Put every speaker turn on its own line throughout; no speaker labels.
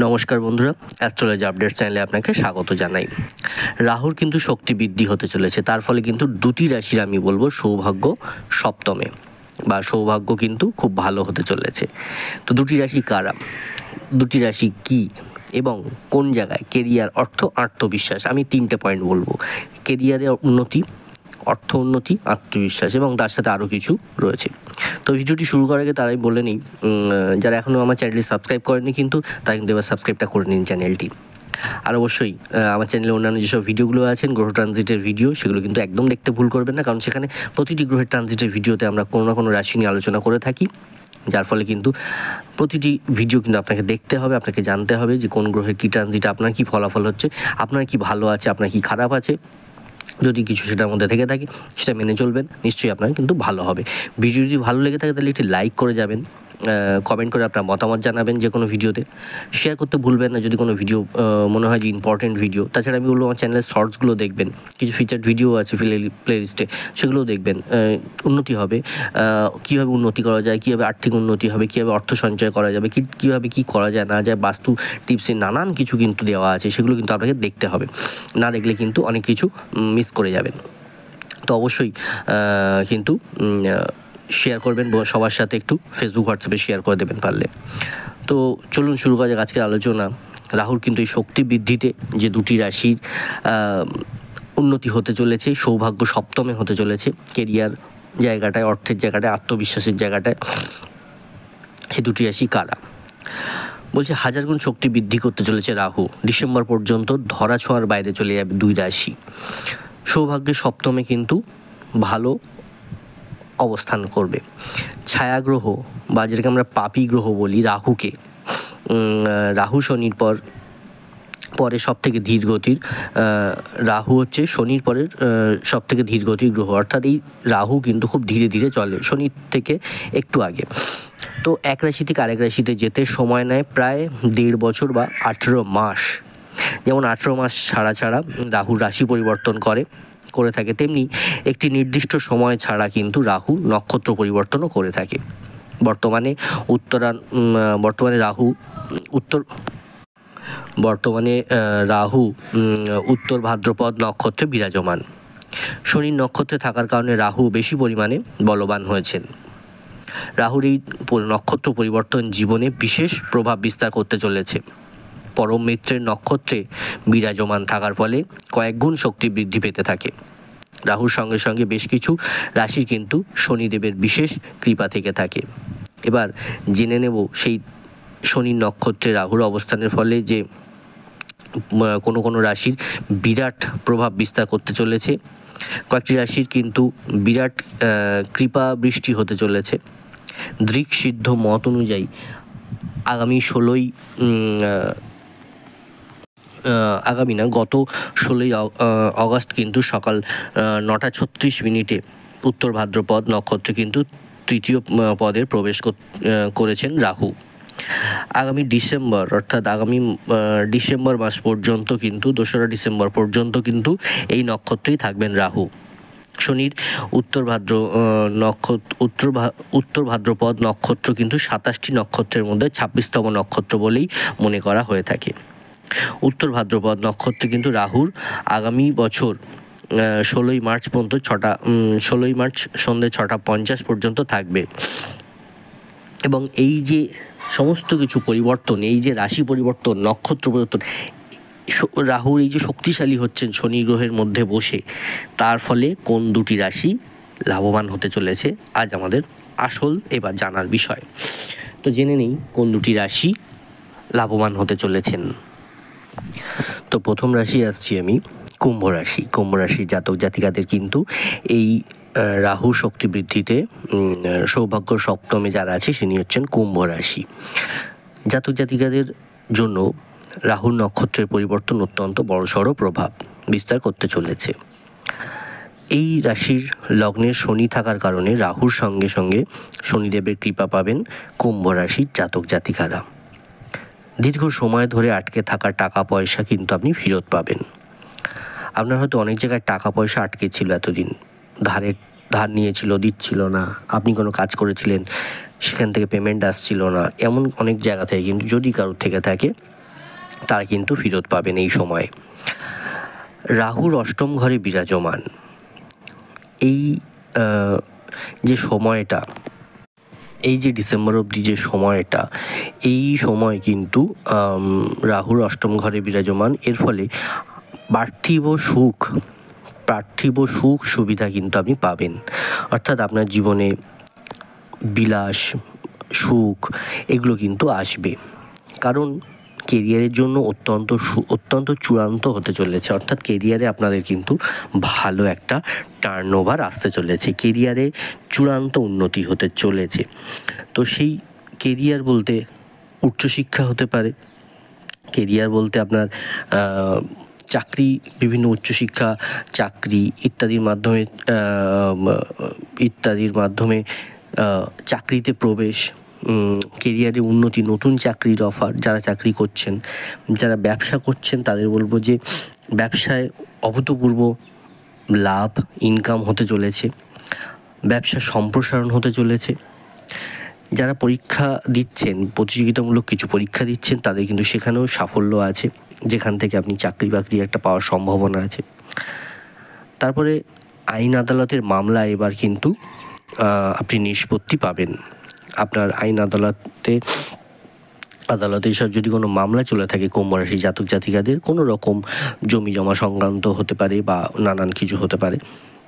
নমস্কার বন্ধুরা, astrology update চ্যানেলে আপনাকে স্বাগত জানাই। রাহুর কিন্তু শক্তি বৃদ্ধি হতে চলেছে, তার ফলে কিন্তু দুটি রাশির আমি বলবো সৌভাগ্য সপ্তমে বা সৌভাগ্য কিন্তু খুব ভালো হতে চলেছে। তো দুটি রাশি কারা, দুটি রাশি কি এবং কোন জায়গায় কেরিয়ার, অর্থ, আত্মবিশ্বাস, আমি তিনটে পয়েন্ট বলবো। কেরিয়ারে উন্নতি, অর্থ উন্নতি, আত্মবিশ্বাস এবং তার সাথে আরও কিছু রয়েছে। তো ভিডিওটি শুরু করার আগে তারাই বলে নিই, যারা এখনও আমার চ্যানেলটি সাবস্ক্রাইব করেনি কিন্তু তারা কিন্তু এবার সাবস্ক্রাইবটা করে নিন চ্যানেলটি। আর অবশ্যই আমার চ্যানেলে অন্যান্য যেসব ভিডিওগুলো আছেন গ্রহ ট্রানজিটের ভিডিও, সেগুলো কিন্তু একদম দেখতে ভুল করবেন না, কারণ সেখানে প্রতিটি গ্রহের ট্রানজিটের ভিডিওতে আমরা কোনো না কোনো রাশি নিয়ে আলোচনা করে থাকি, যার ফলে কিন্তু প্রতিটি ভিডিও কিন্তু আপনাকে দেখতে হবে, আপনাকে জানতে হবে যে কোন গ্রহের কী ট্রানজিট, আপনার কী ফলাফল হচ্ছে, আপনার কি ভালো আছে, আপনার কি খারাপ আছে। যদি কিছু সেটার মধ্যে থেকে থাকে সেটা মেনে চলবেন, নিশ্চয়ই আপনার কিন্তু ভালো হবে। ভিডিও যদি ভালো লেগে থাকে তাহলে একটি লাইক করে যাবেন, কমেন্ট করে আপনার মতামত জানাবেন যে কোনো ভিডিওতে, শেয়ার করতে ভুলবেন না যদি কোনো ভিডিও মনে হয় যে ইম্পর্টেন্ট ভিডিও। তাছাড়া আমি বলবো আমার চ্যানেলের শর্টসগুলো দেখবেন, কিছু ফিচার্ড ভিডিও আছে প্লে লিস্টে, সেগুলোও দেখবেন। উন্নতি হবে, কীভাবে উন্নতি করা যায়, কীভাবে আর্থিক উন্নতি হবে, কীভাবে অর্থ সঞ্চয় করা যাবে, কীভাবে কী করা যায় না যায়, বাস্তু টিপসে নানান কিছু কিন্তু দেওয়া আছে, সেগুলো কিন্তু আপনাকে দেখতে হবে। না দেখলে কিন্তু অনেক কিছু মিস করে যাবেন। তো অবশ্যই কিন্তু শেয়ার করবেন সবার সাথে, একটু ফেসবুক হোয়াটসঅ্যাপে শেয়ার করে দেবেন পারলে। তো চলুন শুরু করা যাক আজকের আলোচনা। রাহুর কিন্তু এই শক্তি বৃদ্ধিতে যে দুটি রাশির উন্নতি হতে চলেছে, সৌভাগ্য সপ্তমে হতে চলেছে, কেরিয়ার জায়গাটায়, অর্থের জায়গাটায়, আত্মবিশ্বাসের জায়গাটায়, সে দুটি রাশি কারা বলছে। 1000 গুণ শক্তি বৃদ্ধি করতে চলেছে রাহু, ডিসেম্বর পর্যন্ত ধরা ছোঁয়ার বাইরে চলে যাবে দুই রাশি। সৌভাগ্যের সপ্তমে কিন্তু ভালো অবস্থান করবে। ছায়াগ্রহ বা যেটাকে আমরা পাপী গ্রহ বলি রাহুকে, রাহু শনির পরে সব থেকে ধীর গতির, রাহু হচ্ছে শনির পরের সব থেকে ধীর গতির গ্রহ, অর্থাৎ এই রাহু কিন্তু খুব ধীরে ধীরে চলে, শনির থেকে একটু আগে। তো এক রাশি থেকে আরেক রাশিতে যেতে সময় নেয় প্রায় 1.5 বছর বা 18 মাস। যেমন 18 মাস ছাড়া রাহু রাশি পরিবর্তন করে থাকে, তেমনি একটি নির্দিষ্ট সময় ছাড়া কিন্তু রাহু নক্ষত্র পরিবর্তনও করে থাকে। বর্তমানে রাহু উত্তর ভাদ্রপদ নক্ষত্রে বিরাজমান। শনির নক্ষত্রে থাকার কারণে রাহু বেশি পরিমাণে বলবান হয়েছেন। রাহুর এই নক্ষত্র পরিবর্তন জীবনে বিশেষ প্রভাব বিস্তার করতে চলেছে। পরম মিত্রের নক্ষত্রে বিরাজমান থাকার ফলে কয়েক গুণ শক্তি বৃদ্ধি পেতে থাকে। রাহুর সঙ্গে সঙ্গে বেশ কিছু রাশির কিন্তু শনিদেবের বিশেষ কৃপা থেকে থাকে। এবার জেনে নেব সেই শনির নক্ষত্রে রাহুর অবস্থানের ফলে যে কোনো রাশির বিরাট প্রভাব বিস্তার করতে চলেছে। কয়েকটি রাশির কিন্তু বিরাট কৃপা বৃষ্টি হতে চলেছে। দৃক সিদ্ধ মত অনুযায়ী গত 16ই অগস্ট কিন্তু সকাল 9:36 উত্তর ভাদ্রপদ নক্ষত্রে কিন্তু তৃতীয় পদের প্রবেশ করেছেন রাহু। আগামী ডিসেম্বর, অর্থাৎ আগামী ডিসেম্বর মাস পর্যন্ত কিন্তু 2রা ডিসেম্বর পর্যন্ত কিন্তু এই নক্ষত্রেই থাকবেন রাহু। শনির উত্তর ভাদ্রপদ নক্ষত্র কিন্তু 27টি নক্ষত্রের মধ্যে 26তম নক্ষত্র বলেই মনে করা হয়ে থাকে। উত্তর ভাদ্রপদ নক্ষত্রে কিন্তু রাহুর আগামী বছর 16ই মার্চ পর্যন্ত 16ই মার্চ সন্ধ্যে 6:50 পর্যন্ত থাকবে। এবং এই যে সমস্ত কিছু পরিবর্তন, এই যে রাশি পরিবর্তন, নক্ষত্র পরিবর্তন, রাহুর এই যে শক্তিশালী হচ্ছেন শনি গ্রহের মধ্যে বসে, তার ফলে কোন দুটি রাশি লাভবান হতে চলেছে আজ আমাদের আসল এবার জানার বিষয়। তো জেনে নেই কোন দুটি রাশি লাভবান হতে চলেছেন। তো প্রথম রাশি আসছি আমি কুম্ভ রাশি। কুম্ভ রাশির জাতক জাতিকাদের কিন্তু এই রাহু শক্তি বৃদ্ধিতে সৌভাগ্য সপ্তমে যারা আছে তিনি হচ্ছেন কুম্ভ রাশি। জাতক জাতিকাদের জন্য রাহুর নক্ষত্রের পরিবর্তন অত্যন্ত বড়সড় প্রভাব বিস্তার করতে চলেছে। এই রাশির লগ্নে শনি থাকার কারণে রাহুর সঙ্গে সঙ্গে শনিদেবের কৃপা পাবেন কুম্ভ রাশির জাতক জাতিকারা। দীর্ঘ সময় ধরে আটকে থাকা টাকা পয়সা কিন্তু আপনি ফেরত পাবেন। আপনার হয়তো অনেক জায়গায় টাকা পয়সা আটকে ছিল, এতদিন ধার নিয়েছিল, দিচ্ছিল না, আপনি কোনো কাজ করেছিলেন সেখান থেকে পেমেন্ট আসছিল না, এমন অনেক জায়গা থেকে কিন্তু যদি কারোর থেকে থাকে তারা কিন্তু ফেরত পাবেন এই সময়ে। রাহুর অষ্টম ঘরে বিরাজমান এই যে সময়টা, এই যে ডিসেম্বর অবধি যে সময়টা, এই সময় কিন্তু রাহুর অষ্টম ঘরে বিরাজমান। এর ফলে পার্থিব সুখ সুবিধা কিন্তু আপনি পাবেন। অর্থাৎ আপনার জীবনে বিলাস, সুখ এগুলো কিন্তু আসবে, কারণ কেরিয়ারের জন্য অত্যন্ত চূড়ান্ত হতে চলেছে। অর্থাৎ কেরিয়ারে আপনাদের কিন্তু ভালো একটা টার্নওভার আসতে চলেছে, কেরিয়ারে চূড়ান্ত উন্নতি হতে চলেছে। তো সেই কেরিয়ার বলতে উচ্চশিক্ষা হতে পারে, কেরিয়ার বলতে আপনার চাকরি, বিভিন্ন উচ্চশিক্ষা, চাকরি ইত্যাদির মাধ্যমে চাকরিতে প্রবেশ, কেরিয়ারে উন্নতি, নতুন চাকরির অফার। যারা চাকরি করছেন, যারা ব্যবসা করছেন, তাদের বলবো যে ব্যবসায় অভূতপূর্ব লাভ, ইনকাম হতে চলেছে, ব্যবসা সম্প্রসারণ হতে চলেছে। যারা পরীক্ষা দিচ্ছেন, প্রতিযোগিতামূলক কিছু পরীক্ষা দিচ্ছেন, তাদের কিন্তু সেখানেও সাফল্য আছে, যেখান থেকে আপনি চাকরি বাকরি একটা পাওয়ার সম্ভাবনা আছে। তারপরে আইন আদালতের মামলা এবার কিন্তু আপনি নিষ্পত্তি পাবেন। আপনার আইন আদালতে এসব যদি কোনো মামলা চলে থাকে, কুম্ভ রাশি জাতক জাতিকাদের কোনো রকম জমি জমা সংক্রান্ত হতে পারে বা নানান কিছু হতে পারে,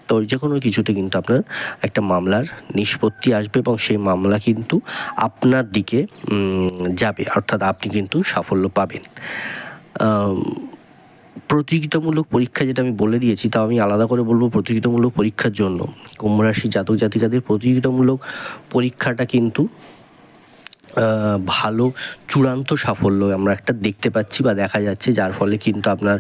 তো যে কোনো কিছুতে কিন্তু আপনার একটা মামলার নিষ্পত্তি আসবে এবং সেই মামলা কিন্তু আপনার দিকে যাবে, অর্থাৎ আপনি কিন্তু সাফল্য পাবেন। প্রতিযোগিতামূলক পরীক্ষা, যেটা আমি বলে দিয়েছি, তাও আমি আলাদা করে বলবো। প্রতিযোগিতামূলক পরীক্ষার জন্য কুম্ভ রাশি জাতক জাতিকাদের প্রতিযোগিতামূলক পরীক্ষাটা কিন্তু ভালো চূড়ান্ত সাফল্য আমরা একটা দেখতে পাচ্ছি বা দেখা যাচ্ছে, যার ফলে কিন্তু আপনার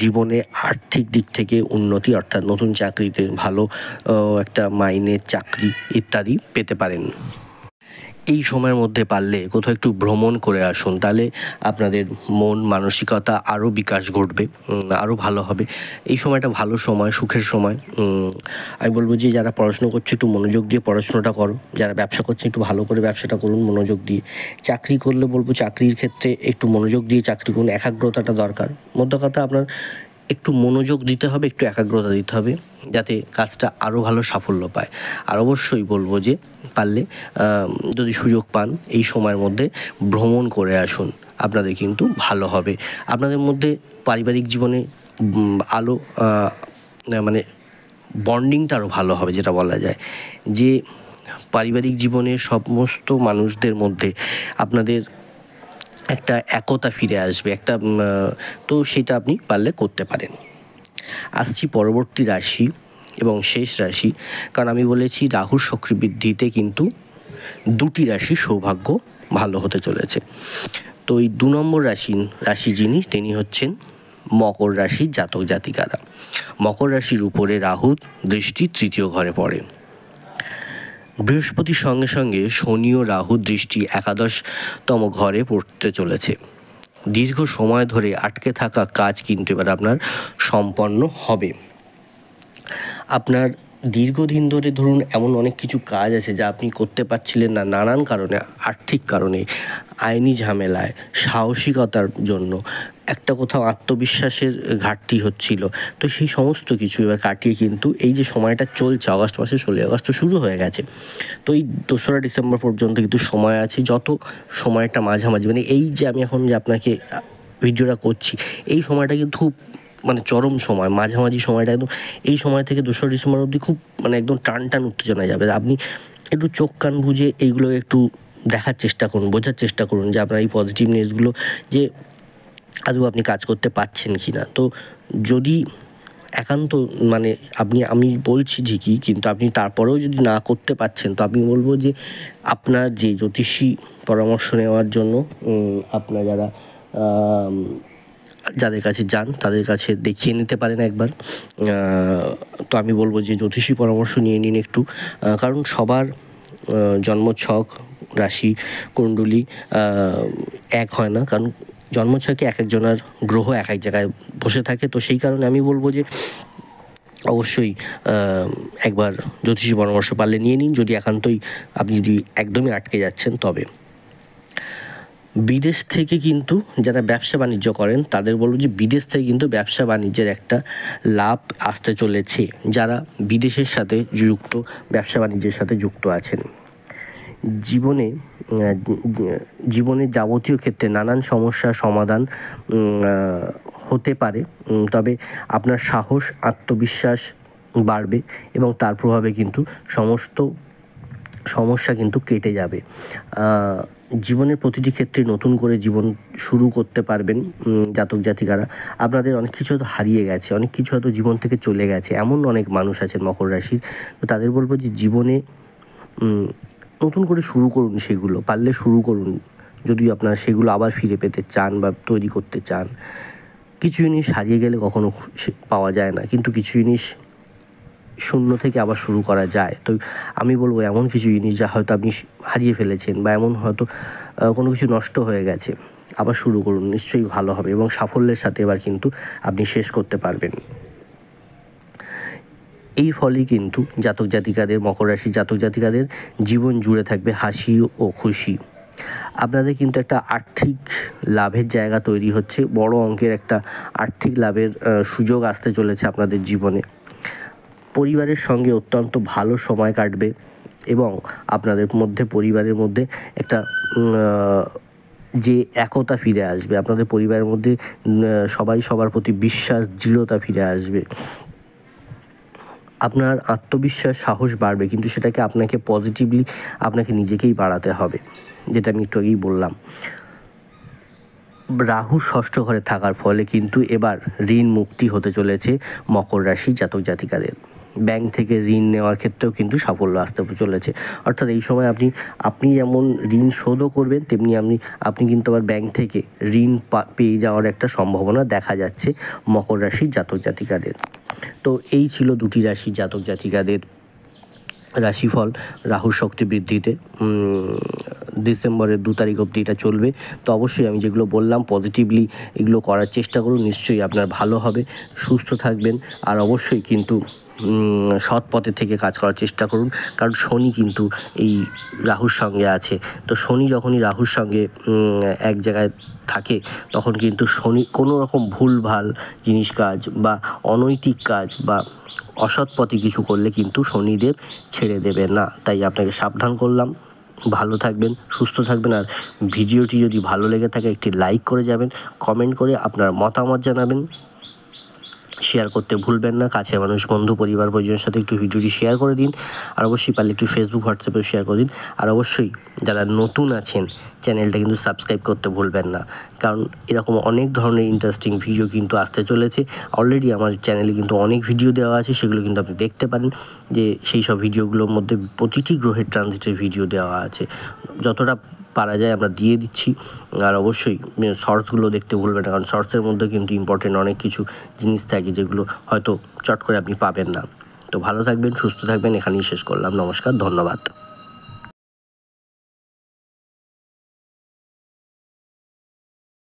জীবনে আর্থিক দিক থেকে উন্নতি, অর্থাৎ নতুন চাকরিতে ভালো একটা মাইনের চাকরি ইত্যাদি পেতে পারেন। এই সময়ের মধ্যে পারলে কোথাও একটু ভ্রমণ করে আসুন, তাহলে আপনাদের মন মানসিকতা আরও বিকাশ ঘটবে, আরও ভালো হবে। এই সময়টা ভালো সময়, সুখের সময়। আমি বলবো যে যারা পড়াশুনো করছে একটু মনোযোগ দিয়ে পড়াশোনাটা করো, যারা ব্যবসা করছে একটু ভালো করে ব্যবসাটা করুন মনোযোগ দিয়ে। চাকরি করলে বলবো চাকরির ক্ষেত্রে একটু মনোযোগ দিয়ে চাকরি করুন, একাগ্রতাটা দরকার। মোদ্দা কথা আপনার একটু মনোযোগ দিতে হবে, একটু একাগ্রতা দিতে হবে, যাতে কাজটা আরও ভালো সাফল্য পায়। আর অবশ্যই বলবো যে পারলে যদি সুযোগ পান এই সময়ের মধ্যে ভ্রমণ করে আসুন, আপনাদের কিন্তু ভালো হবে। আপনাদের মধ্যে পারিবারিক জীবনে মানে বন্ডিংটা আরও ভালো হবে, যেটা বলা যায় যে পারিবারিক জীবনে সমস্ত মানুষদের মধ্যে আপনাদের একটা একতা ফিরে আসবে, তো সেটা আপনি পারলে করতে পারেন। আসছি পরবর্তী রাশি এবং শেষ রাশি, কারণ আমি বলেছি রাহুর চক্রবৃদ্ধিতে কিন্তু দুটি রাশি সৌভাগ্য ভালো হতে চলেছে। তো এই 2 নম্বর রাশি তিনি হচ্ছেন মকর রাশির জাতক জাতিকারা। মকর রাশির উপরে রাহুর দৃষ্টি 3য় ঘরে পড়ে। বৃহস্পতির সঙ্গে সঙ্গে শনি ও রাহুর দৃষ্টি 11তম ঘরে পড়তে চলেছে। দীর্ঘ সময় ধরে আটকে থাকা কাজ কিন্তু এবার আপনার সম্পন্ন হবে। আপনার দীর্ঘদিন ধরে ধরুন এমন অনেক কিছু কাজ আছে যা আপনি করতে পারছিলেন না, নানান কারণে, আর্থিক কারণে, আইনি ঝামেলায়, সাহসিকতার জন্য, একটা কোথাও আত্মবিশ্বাসের ঘাটতি হচ্ছিল। তো সেই সমস্ত কিছু এবার কাটিয়ে কিন্তু এই যে সময়টা চলছে, আগস্ট মাসে 16 আগস্ট শুরু হয়ে গেছে, তো এই 2রা ডিসেম্বর পর্যন্ত কিন্তু সময় আছে। যত সময়টা মাঝামাঝি, মানে এই যে আমি এখন যে আপনাকে ভিডিওটা করছি, এই সময়টা কিন্তু খুব মানে চরম সময়, মাঝামাঝি সময়টা একদম, এই সময় থেকে 2রা ডিসেম্বর অবধি খুব মানে একদম টান উত্তেজনা যাবে। আপনি একটু চোখ কান বুঝে এইগুলো একটু দেখার চেষ্টা করুন, বোঝার চেষ্টা করুন যে আপনার এই পজিটিভনেসগুলো যে আদৌ আপনি কাজ করতে পারছেন কি না। তো যদি একান্ত মানে আমি বলছি ঠিকই, কিন্তু আপনি তারপরেও যদি না করতে পারছেন, তো আমি বলবো যে আপনার যে জ্যোতিষী পরামর্শ নেওয়ার জন্য আপনার যাদের কাছে যান তাদের কাছে দেখিয়ে নিতে পারেন একবার। তো আমি বলবো যে জ্যোতিষী পরামর্শ নিয়ে নিন একটু, কারণ সবার জন্মছক, রাশি কুণ্ডলী এক হয় না, কারণ জন্মছকে এক একজনের গ্রহ এক এক জায়গায় বসে থাকে। তো সেই কারণে আমি বলবো যে অবশ্যই একবার জ্যোতিষী পরামর্শ পারলে নিয়ে নিন, যদি একান্তই আপনি যদি একদমই আটকে যাচ্ছেন তবে। বিদেশ থেকে কিন্তু যারা ব্যবসা বাণিজ্য করেন তাদের বলবো যে বিদেশ থেকে কিন্তু ব্যবসা বাণিজ্যের একটা লাভ আসতে চলেছে, যারা বিদেশের সাথে যুক্ত, ব্যবসা বাণিজ্যের সাথে যুক্ত আছেন। জীবনের যাবতীয় ক্ষেত্রে নানান সমস্যার সমাধান হতে পারে, তবে আপনার সাহস, আত্মবিশ্বাস বাড়বে এবং তার প্রভাবে কিন্তু সমস্ত সমস্যা কিন্তু কেটে যাবে। জীবনের প্রতিটি ক্ষেত্রে নতুন করে জীবন শুরু করতে পারবেন জাতক জাতিকারা। আপনাদের অনেক কিছু হয়তো হারিয়ে গেছে, অনেক কিছু হয়তো জীবন থেকে চলে গেছে, এমন অনেক মানুষ আছেন মকর রাশির। তো তাদের বলবো যে জীবনে নতুন করে শুরু করুন, সেগুলো পারলে শুরু করুন, যদি আপনারা সেগুলো আবার ফিরে পেতে চান বা তৈরি করতে চান। কিছু জিনিস হারিয়ে গেলে কখনো পাওয়া যায় না, কিন্তু কিছু জিনিস শূন্য থেকে আবার শুরু করা যায়। তো আমি বলবো এমন কিছু জিনিস যা হয়তো আপনি হারিয়ে ফেলেছেন বা এমন হয়তো কোনো কিছু নষ্ট হয়ে গেছে, আবার শুরু করুন, নিশ্চয়ই ভালো হবে এবং সাফল্যের সাথে এবার কিন্তু আপনি শেষ করতে পারবেন। এই ফলেই কিন্তু জাতক জাতিকাদের, মকর রাশি জাতক জাতিকাদের জীবন জুড়ে থাকবে হাসি ও খুশি। আপনাদের কিন্তু একটা আর্থিক লাভের জায়গা তৈরি হচ্ছে, বড় অঙ্কের একটা আর্থিক লাভের সুযোগ আসতে চলেছে আপনাদের জীবনে। পরিবারের সঙ্গে অত্যন্ত ভালো সময় কাটবে এবং আপনাদের মধ্যে, পরিবারের মধ্যে একটা যে একতা ফিরে আসবে, আপনাদের পরিবারের মধ্যে সবাই সবার প্রতি বিশ্বাস, দৃঢ়তা ফিরে আসবে। আপনার আত্মবিশ্বাস, সাহস বাড়বে, কিন্তু সেটাকে আপনাকে পজিটিভলি আপনাকে নিজেকেই বাড়াতে হবে, যেটা আমি একটু আগেই বললাম। রাহু ষষ্ঠ ঘরে থাকার ফলে কিন্তু এবার ঋণ মুক্তি হতে চলেছে মকর রাশি জাতক জাতিকাদের। ব্যাংক থেকে ঋণ নেওয়ার ক্ষেত্রেও কিন্তু সাফল্য আসতে চলেছে। অর্থাৎ এই সময় আপনি যেমন ঋণ শোধও করবেন, তেমনি আপনি কিন্তু আবার ব্যাংক থেকে ঋণ পেয়ে যাওয়ার একটা সম্ভাবনা দেখা যাচ্ছে মকর রাশির জাতক জাতিকাদের। তো এই ছিল দুটি রাশি জাতক জাতিকাদের রাশিফল রাহুর শক্তি বৃদ্ধিতে। ডিসেম্বরের 2 তারিখ অবধি এটা চলবে। তো অবশ্যই আমি যেগুলো বললাম পজিটিভলি এগুলো করার চেষ্টা করুন, নিশ্চয়ই আপনার ভালো হবে, সুস্থ থাকবেন। আর অবশ্যই কিন্তু সৎ পথে থেকে কাজ করার চেষ্টা করুন, কারণ শনি কিন্তু এই রাহুর সঙ্গে আছে। তো শনি যখনই রাহুর সঙ্গে এক জায়গায় থাকে, তখন কিন্তু শনি কোনো রকম ভুলভাল জিনিস কাজ বা অনৈতিক কাজ বা অসৎ পথে কিছু করলে কিন্তু শনিদেব ছেড়ে দেবে না। তাই আপনাকে সাবধান করলাম। ভালো থাকবেন, সুস্থ থাকবেন। আর ভিডিওটি যদি ভালো লেগে থাকে একটি লাইক করে যাবেন, কমেন্ট করে আপনার মতামত জানাবেন, শেয়ার করতে ভুলবেন না। কাছের মানুষ, বন্ধু, পরিবার পরিজনের সাথে একটু ভিডিওটি শেয়ার করে দিন। আর অবশ্যই পারলে একটু ফেসবুক, হোয়াটসঅ্যাপে শেয়ার করে দিন। আর অবশ্যই যারা নতুন আছেন চ্যানেলটা কিন্তু সাবস্ক্রাইব করতে ভুলবেন না, কারণ এরকম অনেক ধরনের ইন্টারেস্টিং ভিডিও কিন্তু আসতে চলেছে। অলরেডি আমার চ্যানেলে কিন্তু অনেক ভিডিও দেওয়া আছে, সেগুলো কিন্তু আপনি দেখতে পারেন। যে সেই সব ভিডিওগুলোর মধ্যে প্রতিটি গ্রহের ট্রানজিটের ভিডিও দেওয়া আছে, যতটা পারা যায় আমরা দিয়ে দিচ্ছি। আর অবশ্যই শর্টসগুলো দেখতে ভুলবেন না, কারণ শর্টসের মধ্যে কিন্তু ইম্পর্টেন্ট অনেক কিছু জিনিস থাকে যেগুলো হয়তো চট করে আপনি পাবেন না। তো ভালো থাকবেন, সুস্থ থাকবেন, এখানেই শেষ করলাম। নমস্কার, ধন্যবাদ।